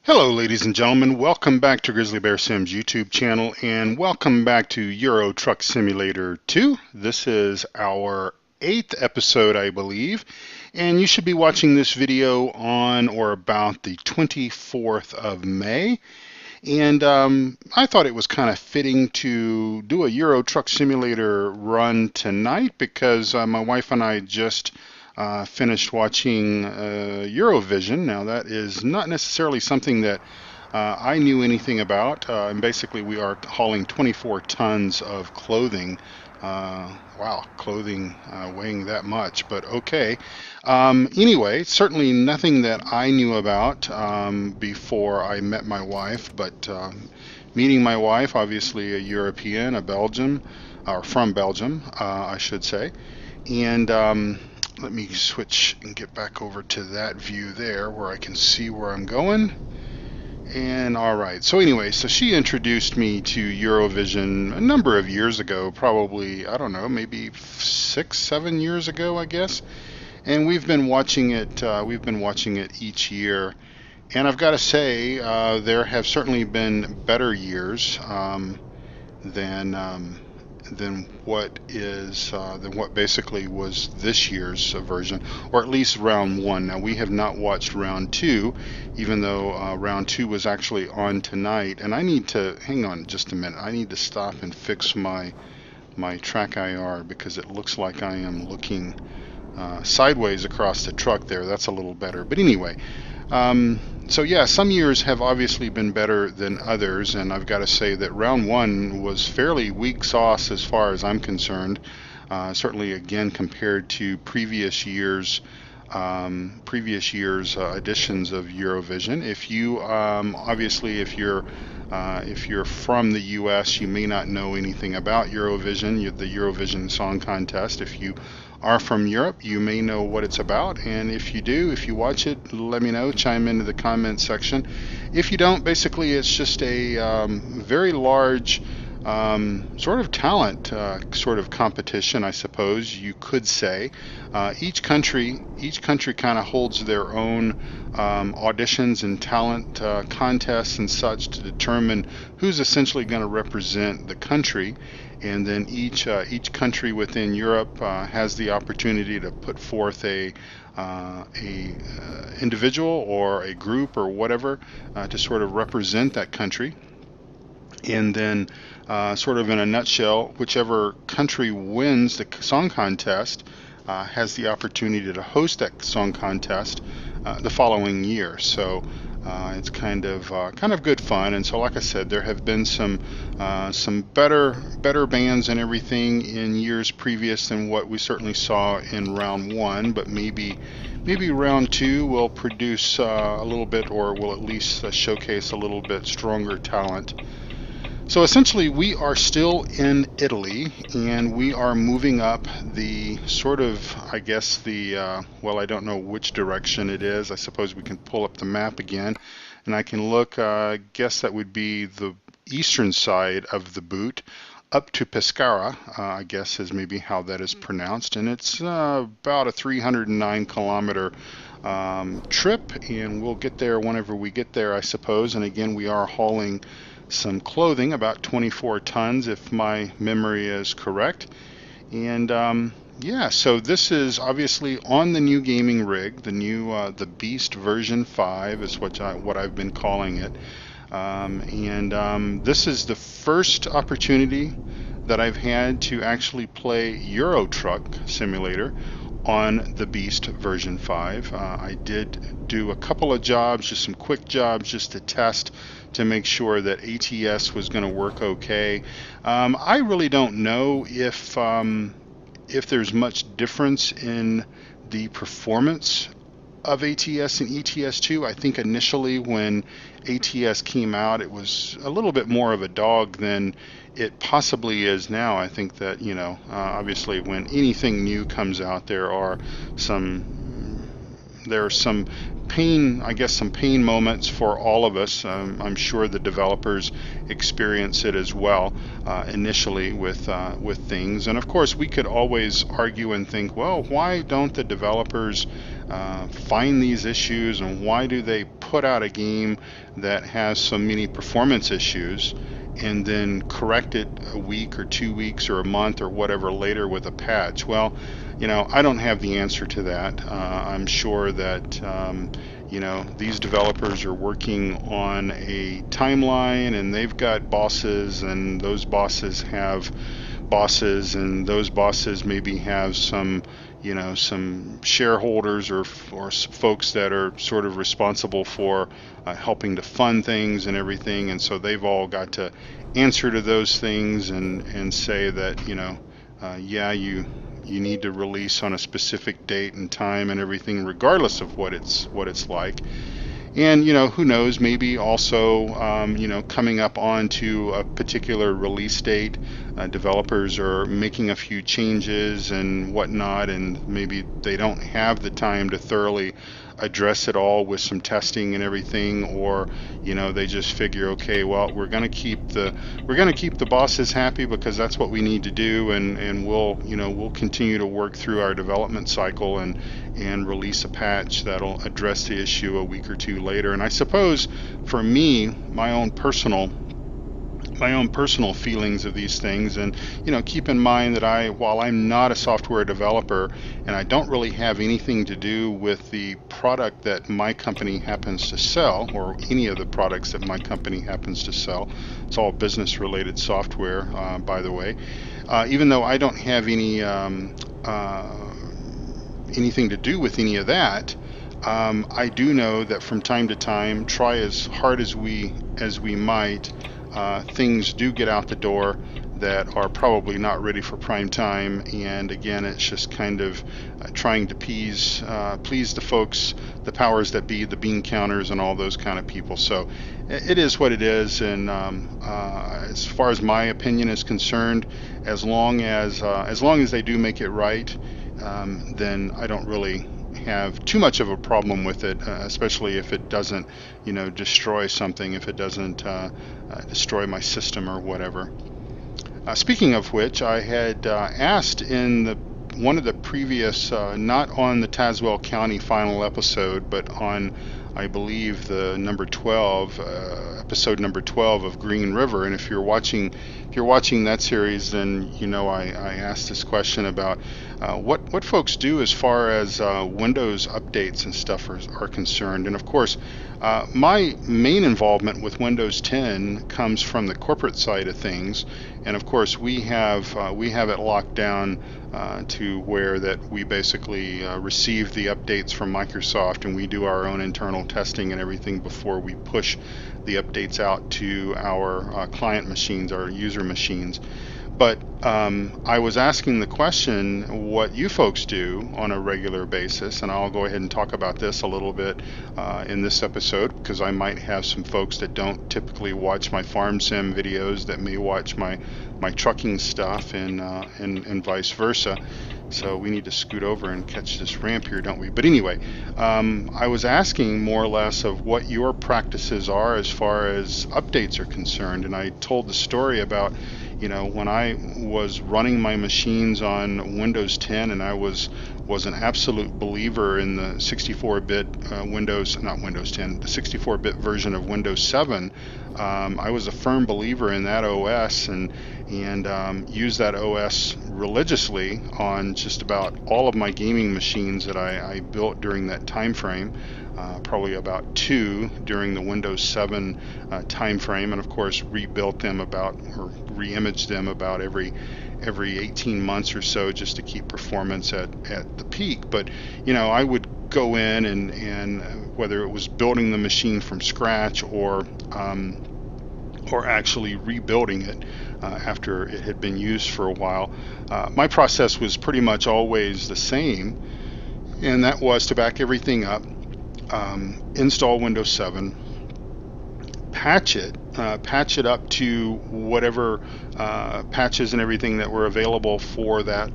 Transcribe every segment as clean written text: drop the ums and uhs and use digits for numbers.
Hello ladies and gentlemen, welcome back to Grizzly Bear Sim's YouTube channel and welcome back to Euro Truck Simulator 2. This is our 8th episode, I believe, and you should be watching this video on or about the 24th of May. And I thought it was kind of fitting to do a Euro Truck Simulator run tonight because my wife and I just finished watching Eurovision. Now that is not necessarily something that I knew anything about, and basically we are hauling 24 tons of clothing. Wow, clothing weighing that much, but okay. Anyway, certainly nothing that I knew about before I met my wife, but meeting my wife, obviously a European, a Belgian, or from Belgium, I should say, and let me switch and get back over to that view there where I can see where I'm going. And all right, so anyway, so she introduced me to Eurovision a number of years ago, probably, I don't know, maybe 6-7 years ago, I guess. And we've been watching it each year. And I've got to say, there have certainly been better years than what basically was this year's version, or at least round one. Now we have not watched round two, even though round two was actually on tonight. And I need to hang on just a minute. I need to stop and fix my track IR because it looks like I am looking sideways across the truck there. That's a little better. But anyway. So yeah, some years have obviously been better than others, and I've got to say that round one was fairly weak sauce as far as I'm concerned. Certainly, again, compared to previous years' editions of Eurovision. If you obviously, if you're from the U.S., you may not know anything about Eurovision, the Eurovision Song Contest. If you are from Europe, you may know what it's about, and if you do, if you watch it, let me know, chime into the comments section. If you don't, basically it's just a very large sort of talent sort of competition, I suppose you could say. Each country kind of holds their own auditions and talent contests and such to determine who's essentially going to represent the country. And then each country within Europe has the opportunity to put forth a individual or a group or whatever to sort of represent that country. And then, sort of in a nutshell, whichever country wins the song contest has the opportunity to host that song contest the following year. So it's kind of good fun. And so, like I said, there have been some better bands and everything in years previous than what we certainly saw in round one. But maybe round two will produce a little bit, or will at least showcase a little bit stronger talent. So essentially we are still in Italy, and we are moving up the sort of, I guess well, I don't know which direction it is. I suppose we can pull up the map again and I can look, guess that would be the eastern side of the boot up to Pescara, I guess is maybe how that is pronounced, and it's about a 309 kilometer trip, and we'll get there whenever we get there, I suppose. And again, we are hauling some clothing, about 24 tons if my memory is correct. And yeah, so this is obviously on the new gaming rig, the new the Beast version 5 is what I've been calling it. This is the first opportunity that I've had to actually play Euro Truck Simulator on the Beast version 5. I did do a couple of jobs, just some quick jobs, just to test to make sure that ATS was going to work okay. I really don't know if there's much difference in the performance of ATS and ETS2. I think initially when ATS came out, it was a little bit more of a dog than it possibly is now. I think that, obviously when anything new comes out, there are some pain, I guess, some pain moments for all of us. I'm sure the developers experience it as well initially with things. And of course, we could always argue and think, well, why don't the developers find these issues, and why do they put out a game that has some mini performance issues and then correct it a week or 2 weeks or a month or whatever later with a patch? Well, I don't have the answer to that. I'm sure that these developers are working on a timeline, and they've got bosses, and those bosses have bosses, and those bosses maybe have some shareholders or folks that are sort of responsible for helping to fund things and everything, and so they've all got to answer to those things and say that yeah, you need to release on a specific date and time and everything, regardless of what it's like. And who knows, maybe also coming up onto a particular release date, developers are making a few changes and whatnot, and maybe they don't have the time to thoroughly address it all with some testing and everything, or they just figure, okay, well, we're going to keep the bosses happy because that's what we need to do, and we'll continue to work through our development cycle and release a patch that'll address the issue a week or two later. And I suppose for me, my own personal feelings of these things, and keep in mind that while I'm not a software developer and I don't really have anything to do with the product that my company happens to sell, or any of the products that my company happens to sell, it's all business related software, by the way, even though I don't have anything to do with any of that, I do know that from time to time, try as hard as we might, things do get out the door that are probably not ready for prime time, and again, it's just kind of trying to please the folks, the powers that be, the bean counters and all those kind of people. So it is what it is, and as far as my opinion is concerned, as long as they do make it right, then I don't really have too much of a problem with it, especially if it doesn't destroy something, if it doesn't destroy my system or whatever. Speaking of which, I had asked in one of the previous, not on the Tazewell County final episode, but on, I believe, the number 12, episode number 12 of Green River. And if you're watching that series, then I asked this question about what folks do as far as Windows updates and stuff are concerned. And of course, my main involvement with Windows 10 comes from the corporate side of things, and of course we have it locked down to where that we basically receive the updates from Microsoft, and we do our own internal testing and everything before we push the updates out to our client machines, our user machines. But I was asking the question what you folks do on a regular basis, and I'll go ahead and talk about this a little bit in this episode, because I might have some folks that don't typically watch my farm sim videos that may watch my trucking stuff, and vice versa. So we need to scoot over and catch this ramp here, don't we? But anyway, I was asking more or less of what your practices are as far as updates are concerned, and I told the story about when I was running my machines on Windows 10, and I was an absolute believer in the 64-bit Windows, not Windows 10, the 64-bit version of Windows 7. I was a firm believer in that OS, and used that OS religiously on just about all of my gaming machines that I built during that time frame. Probably about 2 during the Windows 7 time frame, and of course rebuilt them re-imaged them about every 18 months or so, just to keep performance at the peak. But I would go in and whether it was building the machine from scratch or actually rebuilding it after it had been used for a while, my process was pretty much always the same, and that was to back everything up, install Windows 7, patch it up to whatever patches and everything that were available for that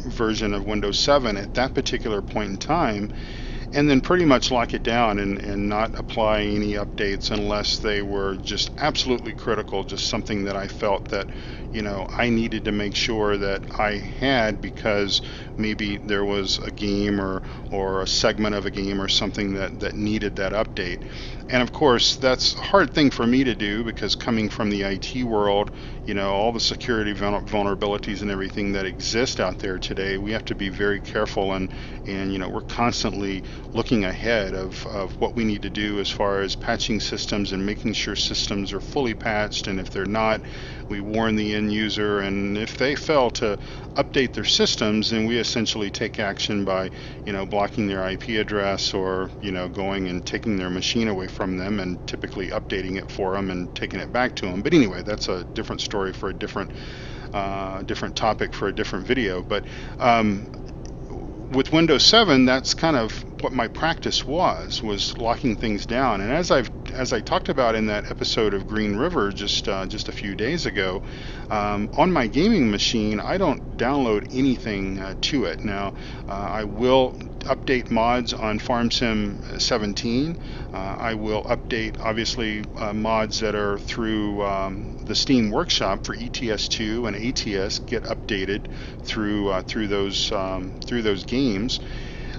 version of Windows 7 at that particular point in time, and then pretty much lock it down and not apply any updates unless they were just absolutely critical, just something that I felt that, I needed to make sure that I had, because maybe there was a game or a segment of a game or something that needed that update. And of course, that's a hard thing for me to do, because coming from the IT world, all the security vulnerabilities and everything that exist out there today, we have to be very careful, and we're constantly looking ahead of what we need to do as far as patching systems and making sure systems are fully patched, and if they're not, we warn the end user, and if they fail to update their systems, then we essentially take action by blocking their IP address, or going and taking their machine away from them and typically updating it for them and taking it back to them. But anyway, that's a different story for a different topic for a different video. But with Windows 7, that's kind of what my practice was locking things down. And as I talked about in that episode of Green River just a few days ago, on my gaming machine, I don't download anything to it. Now, I will update mods on FarmSim 17. I will update, obviously, mods that are through the Steam Workshop for ETS2 and ATS get updated through those games.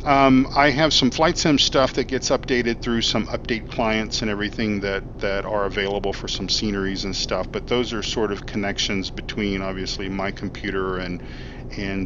I have some flight sim stuff that gets updated through some update clients and everything that are available for some sceneries and stuff, but those are sort of connections between, obviously, my computer and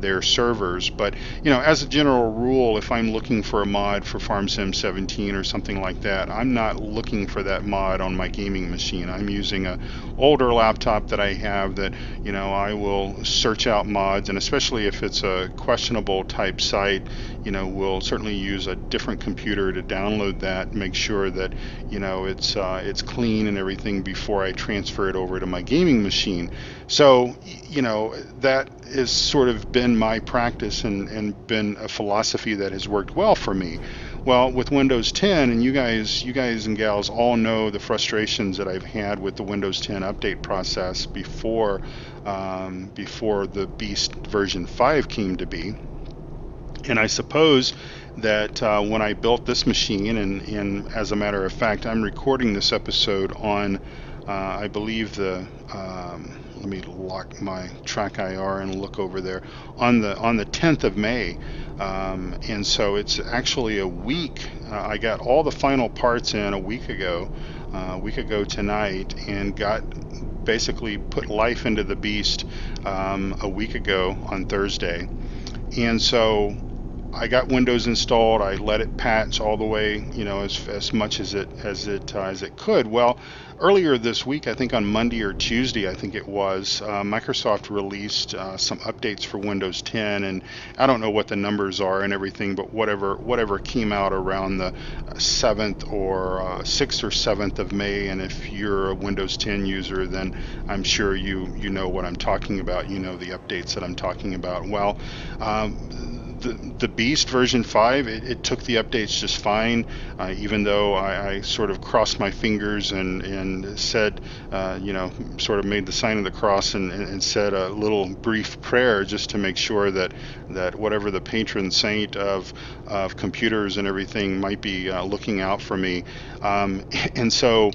their servers. But as a general rule, if I'm looking for a mod for FarmSim 17 or something like that, I'm not looking for that mod on my gaming machine. I'm using a older laptop that I have that I will search out mods, and especially if it's a questionable type site, we'll certainly use a different computer to download that, make sure that it's clean and everything before I transfer it over to my gaming machine. So that has sort of been my practice and been a philosophy that has worked well for me. Well, with Windows 10, and you guys and gals all know the frustrations that I've had with the Windows 10 update process before the Beast version 5 came to be. And I suppose that when I built this machine, and as a matter of fact, I'm recording this episode on, I believe let me lock my track IR and look over there, on the 10th of May, and so it's actually a week. I got all the final parts in a week ago tonight, and basically put life into the Beast a week ago on Thursday. And so I got Windows installed. I let it patch all the way, as much as it could. Well, earlier this week, I think on Monday or Tuesday, I think it was, Microsoft released some updates for Windows 10, and I don't know what the numbers are and everything, but whatever came out around the 7th or 6th or 7th of May. And if you're a Windows 10 user, then I'm sure you know what I'm talking about. You know the updates that I'm talking about. Well, the Beast version 5, it took the updates just fine, even though I sort of crossed my fingers and said, sort of made the sign of the cross and said a little brief prayer just to make sure that whatever the patron saint of computers and everything might be looking out for me. And so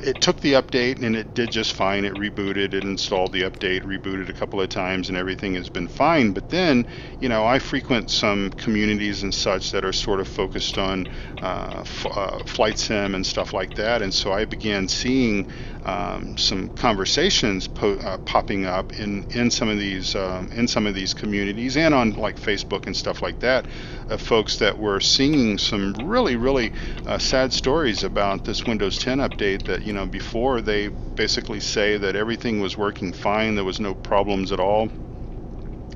it took the update, and it did just fine. It rebooted, it installed the update, rebooted a couple of times, and everything has been fine. But then, I frequent some communities and such that are sort of focused on flight sim and stuff like that, and so I began seeing some conversations popping up in some of these communities, and on like Facebook and stuff like that, of folks that were seeing some really sad stories about this Windows 10 update. That before they basically say that everything was working fine, there was no problems at all.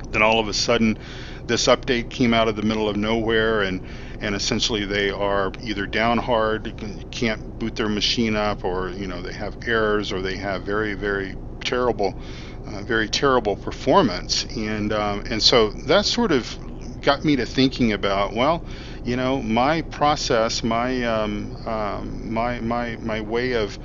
Then all of a sudden, this update came out of the middle of nowhere, and essentially they are either down hard, can't boot their machine up, or they have errors, or they have very terrible performance, and so that sort of got me to thinking about, well, my process, my way of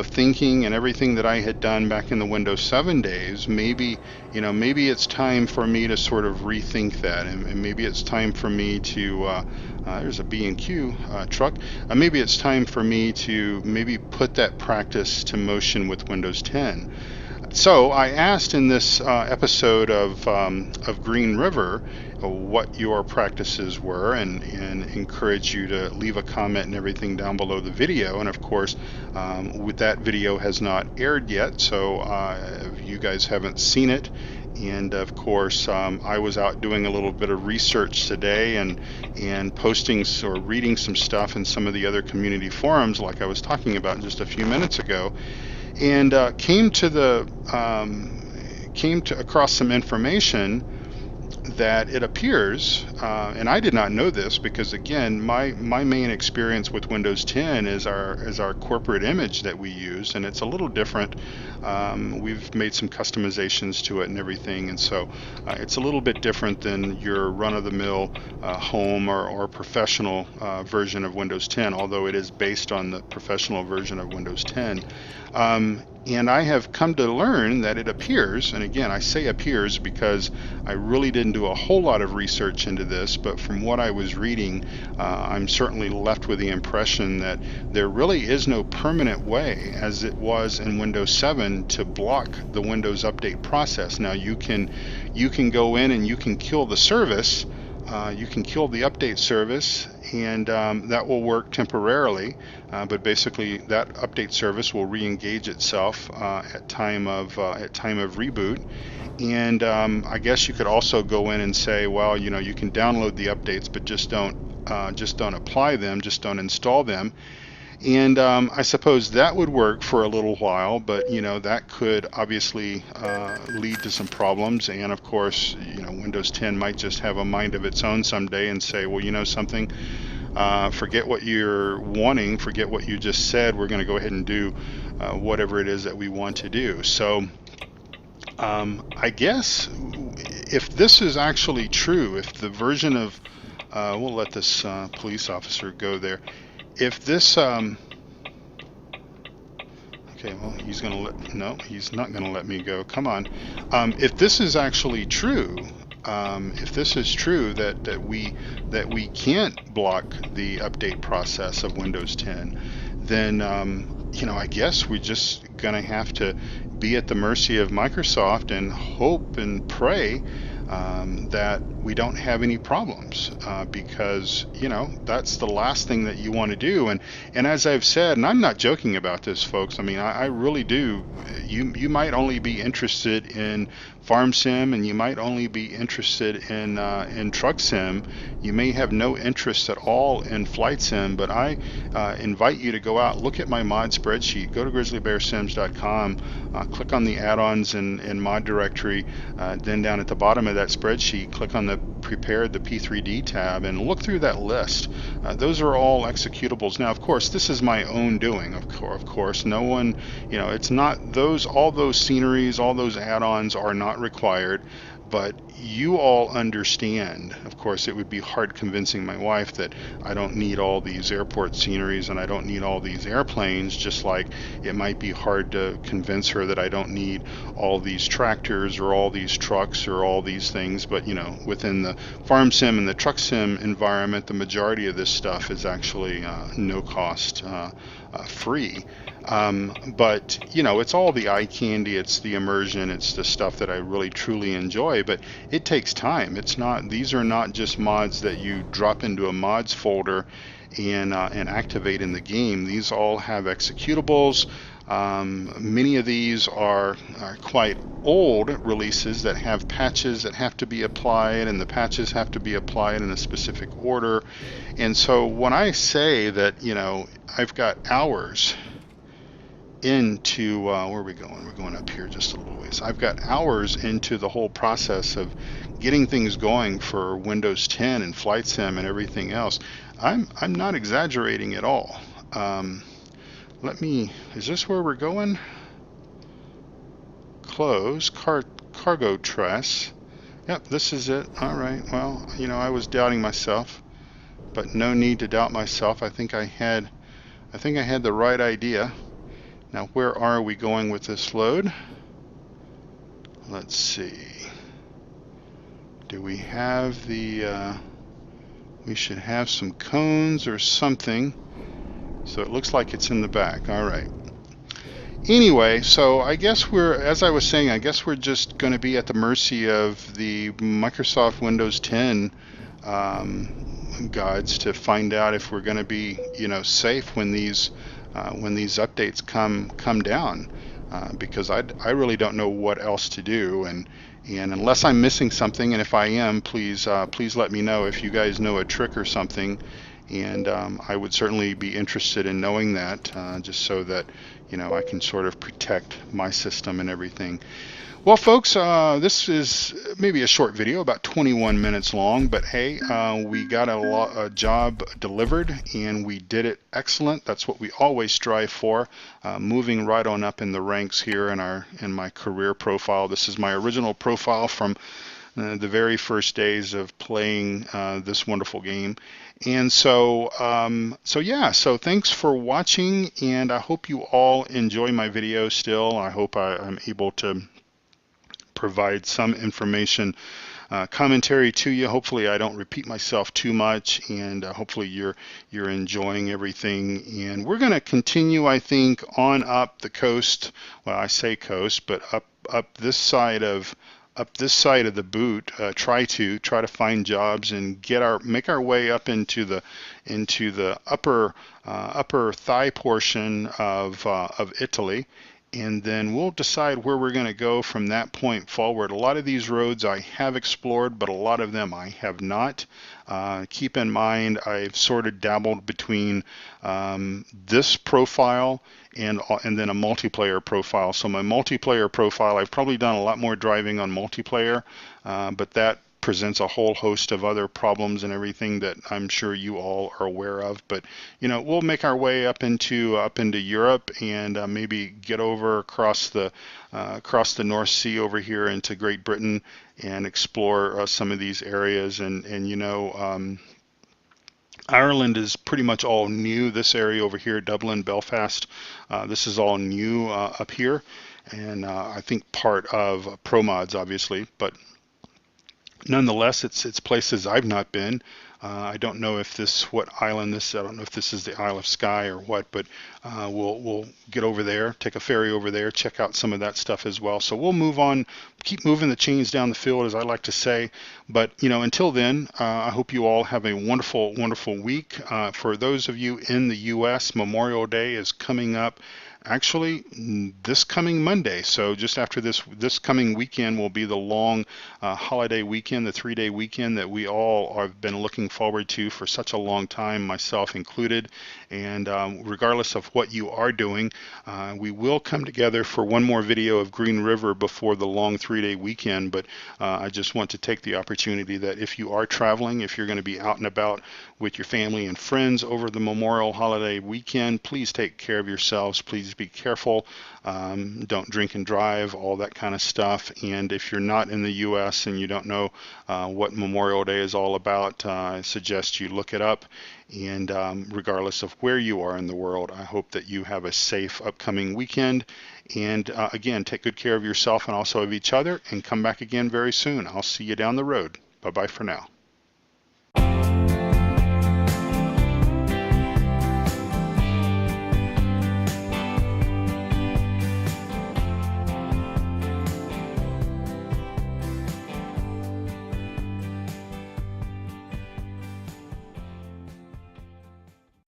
thinking and everything that I had done back in the Windows 7 days. Maybe it's time for me to sort of rethink that, and maybe it's time for me to there's a B&Q truck. Maybe it's time for me to maybe put that practice to motion with Windows 10. So I asked in this episode of Green River what your practices were, and encourage you to leave a comment and everything down below the video. And of course, that video has not aired yet, so you guys haven't seen it. And of course, I was out doing a little bit of research today, and posting or reading some stuff in some of the other community forums, like I was talking about just a few minutes ago, and came across some information that it appears, and I did not know this, because again, my main experience with Windows 10 is our corporate image that we use, and it's a little different. We've made some customizations to it and everything, and so it's a little bit different than your run-of-the-mill home or professional version of Windows 10, although it is based on the professional version of Windows 10. And I have come to learn that it appears, and again, I say appears because I really didn't do a whole lot of research into this, but from what I was reading, I'm certainly left with the impression that there really is no permanent way, as it was in Windows 7, to block the Windows update process. Now you can go in and you can kill the service, you can kill the update service, and that will work temporarily, but basically that update service will re-engage itself at time of reboot. And I guess you could also go in and say, well, you can download the updates, but just don't apply them, just don't install them. And I suppose that would work for a little while, but that could obviously lead to some problems. And of course, Windows 10 might just have a mind of its own someday and say, well, something, forget what you're wanting, forget what you just said, we're going to go ahead and do whatever it is that we want to do. So I guess if this is actually true, if the version of we'll let this police officer go there. If this, okay, well, he's not gonna let me go. Come on. If this is actually true, if this is true that we can't block the update process of Windows 10, then I guess we're just gonna have to be at the mercy of Microsoft and hope and pray that we don't have any problems, because that's the last thing that you want to do. And as I've said, and I'm not joking about this, folks, I mean, I really do. You might only be interested in farm sim, and you might only be interested in truck sim. You may have no interest at all in flight sim, but I invite you to go out, look at my mod spreadsheet, go to grizzlybearsims.com, click on the add-ons and mod directory, then down at the bottom of that spreadsheet, click on the prepared, the P3D tab, and look through that list. Those are all executables. Now, of course, this is my own doing. Of course, no one, it's not all those sceneries, all those add-ons are not required, but you all understand. Of course, it would be hard convincing my wife that I don't need all these airport sceneries and I don't need all these airplanes, just like it might be hard to convince her that I don't need all these tractors or all these trucks or all these things. But within the farm sim and the truck sim environment, the majority of this stuff is actually no cost, free. But it's all the eye candy, it's the immersion, it's the stuff that I really truly enjoy, but it takes time. These are not just mods that you drop into a mods folder and activate in the game. These all have executables. Many of these are quite old releases that have patches that have to be applied, and the patches have to be applied in a specific order. And so when I say that, I've got hours into, where are we going? We're going up here just a little ways. I've got hours into the whole process of getting things going for Windows 10 and Flight Sim and everything else. I'm not exaggerating at all. Is this where we're going? Close, cargo truss, Yep, this is it. All right. Well, I was doubting myself, but no need to doubt myself. I think I had the right idea. Now, where are we going with this load? Let's see. Do we have we should have some cones or something. So it looks like it's in the back. All right. Anyway, so I guess as I was saying, I guess we're just going to be at the mercy of the Microsoft Windows 10 guides to find out if we're going to be, safe when these updates come down, because I really don't know what else to do, and unless I'm missing something, and if I am, please let me know if you guys know a trick or something. And I would certainly be interested in knowing that, just so that I can sort of protect my system and everything. Well, folks, this is maybe a short video, about 21 minutes long, but hey, we got a job delivered, and we did it excellent. That's what we always strive for, moving right on up in the ranks here in my career profile. This is my original profile from the very first days of playing this wonderful game. And so thanks for watching, and I hope you all enjoy my video still. I hope I'm able to provide some information, commentary to you. Hopefully I don't repeat myself too much, and hopefully you're enjoying everything. And we're going to continue, I think, on up the coast. Well, I say coast, but up this side of the boot, try to find jobs and make our way up into the upper thigh portion of Italy, and then we'll decide where we're going to go from that point forward. A lot of these roads I have explored, but a lot of them I have not. Keep in mind, I've sort of dabbled between this profile and then a multiplayer profile. So my multiplayer profile, I've probably done a lot more driving on multiplayer, but that presents a whole host of other problems and everything that I'm sure you all are aware of. But we'll make our way up into Europe, and maybe get over across the North Sea over here into Great Britain and explore some of these areas. And Ireland is pretty much all new. This area over here, Dublin, Belfast, this is all new up here, and I think part of ProMods, obviously, but nonetheless, it's places I've not been. I don't know if what island this. I don't know if this is the Isle of Skye or what, but we'll get over there, take a ferry over there, check out some of that stuff as well. So we'll move on, keep moving the chains down the field, as I like to say. But until then, I hope you all have a wonderful, wonderful week. For those of you in the U.S., Memorial Day is coming up. Actually, this coming Monday, so just after this coming weekend will be the long holiday weekend, the 3-day weekend that we all have been looking forward to for such a long time, myself included. And regardless of what you are doing, we will come together for one more video of Green River before the long 3-day weekend. But I just want to take the opportunity that if you are traveling, if you're going to be out and about with your family and friends over the Memorial holiday weekend, please take care of yourselves. Please be careful. Don't drink and drive, all that kind of stuff. And if you're not in the U.S. and you don't know what Memorial Day is all about, I suggest you look it up. And regardless of where you are in the world, I hope that you have a safe upcoming weekend. And again, take good care of yourself and also of each other, and come back again very soon. I'll see you down the road. Bye-bye for now.